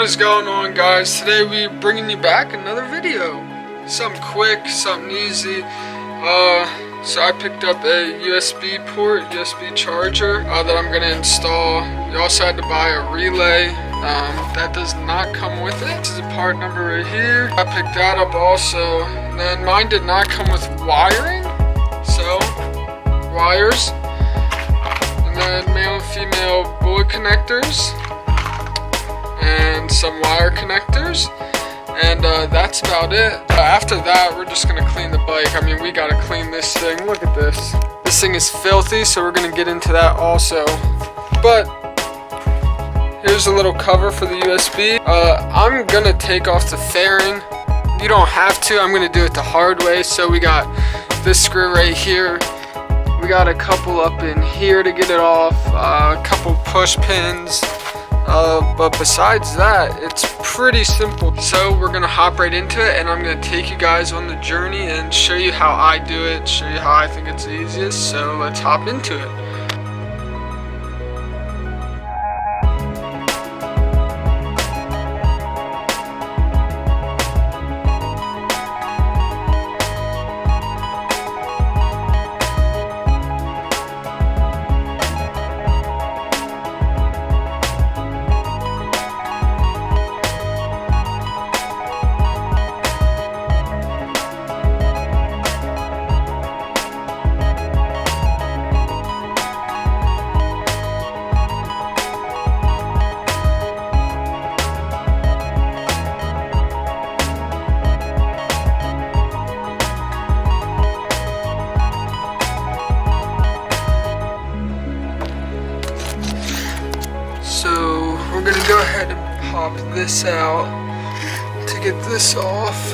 is going on, guys? Today we're bringing you back another video. Something quick, something easy. So I picked up a USB port, USB charger that I'm gonna install. We also had to buy a relay. That does not come with it. This is a part number right here. I picked that up also. And then mine did not come with wiring. So, wires. And then male and female bullet connectors. And some wire connectors. And that's about it. After that, we're just gonna clean the bike. I mean, we gotta clean this thing. Look at this. This thing is filthy, so we're gonna get into that also. But here's a little cover for the USB. I'm gonna take off the fairing. You don't have to. I'm gonna do it the hard way. So we got this screw right here. We got a couple up in here to get it off. A couple push pins. But besides that, it's pretty simple. So we're gonna hop right into it, and I'm gonna take you guys on the journey and show you how I do it, show you how I think it's the easiest. So let's hop into it. So we're gonna go ahead and pop this out to get this off,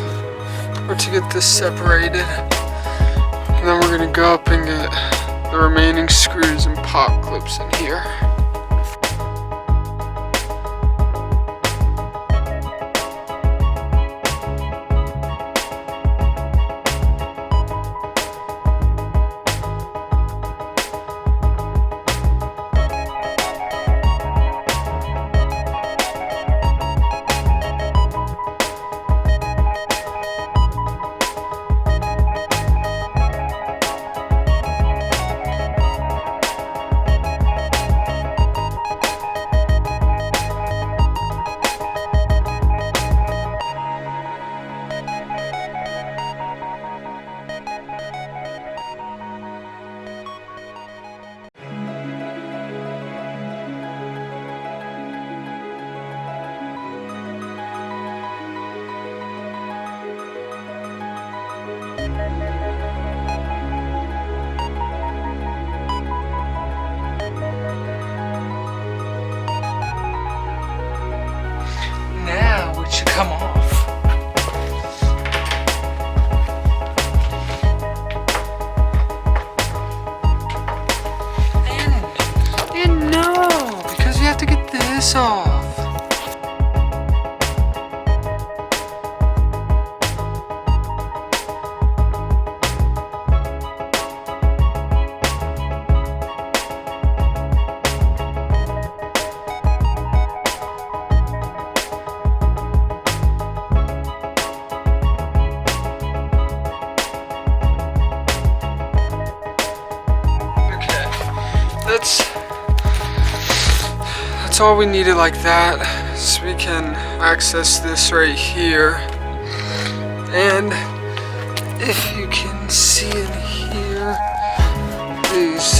or to get this separated. And then we're gonna go up and get the remaining screws and pop clips in here. Should come off. And no, because you have to get this off. That's all we needed like that, so we can access this right here. And if you can see in here, these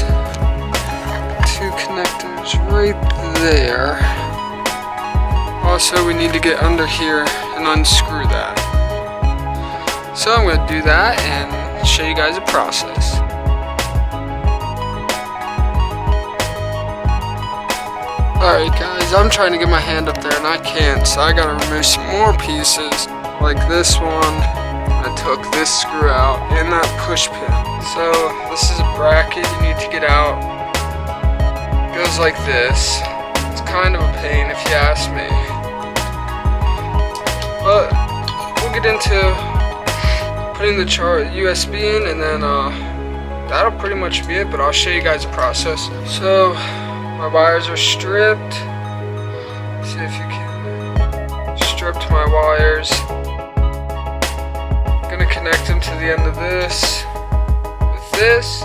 two connectors right there. Also, we need to get under here and unscrew that. So I'm going to do that and show you guys the process. Alright guys, I'm trying to get my hand up there and I can't, so I gotta remove some more pieces, like this one. I took this screw out and that push pin. So this is a bracket you need to get out. It goes like this. It's kind of a pain if you ask me. But we'll get into putting the USB in, and then that'll pretty much be it, but I'll show you guys the process. So my wires are stripped. See if you can wires. I'm gonna connect them to the end of this with this.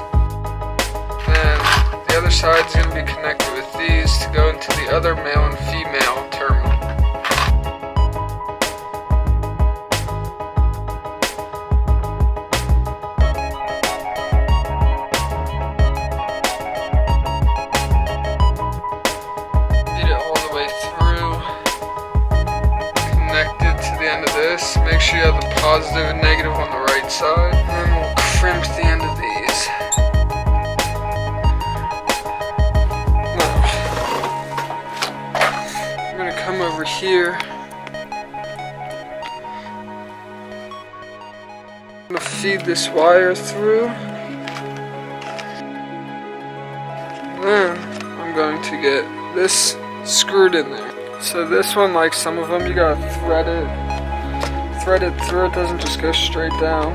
Then the other side is gonna be connected with these to go into the other male and female terminal. Make sure you have the positive and negative on the right side, and then we'll crimp the end of these. Now, I'm going to come over here. I'm going to feed this wire through. Then I'm going to get this screwed in there. So this one, like some of them, you gotta thread it through. It doesn't just go straight down.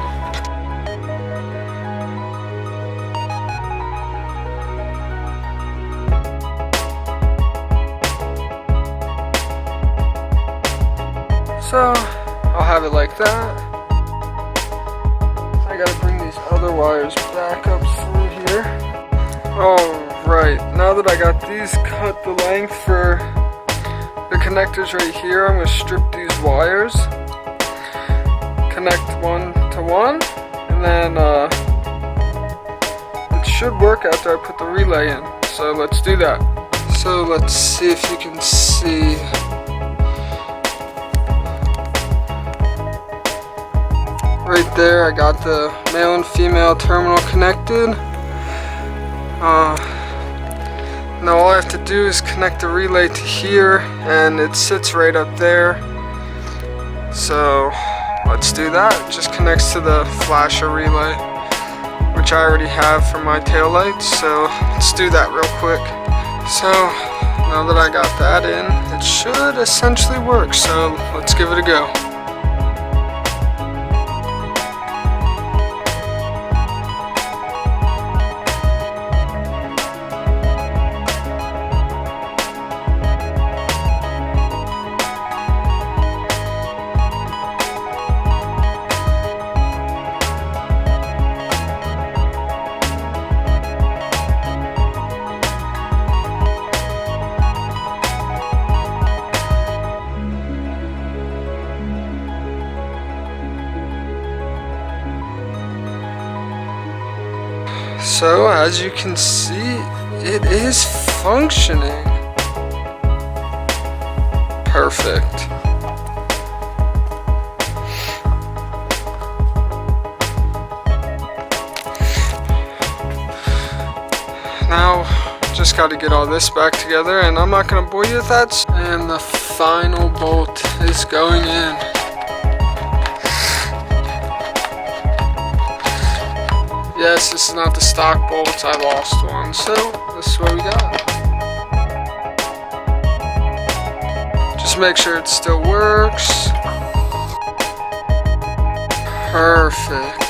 So I'll have it like that. I gotta bring these other wires back up through here. Alright, now that I got these cut the length for the connectors right here, I'm gonna strip these wires, connect one to one, and then it should work after I put the relay in. So let's do that. So let's see if you can see. Right there, I got the male and female terminal connected. Now all I have to do is connect the relay to here, and it sits right up there. So let's do that. It just connects to the flasher relay, which I already have for my taillights. So let's do that real quick. So now that I got that in, it should essentially work. So let's give it a go. So as you can see, it is functioning. Perfect. Now, just got to get all this back together, and I'm not going to bore you with that. And the final bolt is going in. Yes, this is not the stock bolts, I lost one, so this is what we got. Just make sure it still works. Perfect.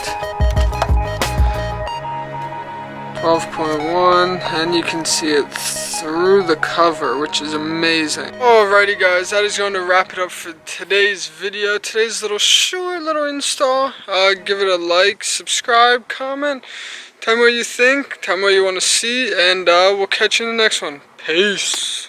12.1, and you can see it through the cover, which is amazing. Alrighty guys, that is going to wrap it up for today's video. Today's short little install. Give it a like, subscribe, comment, tell me what you think, tell me what you want to see, and we'll catch you in the next one. Peace.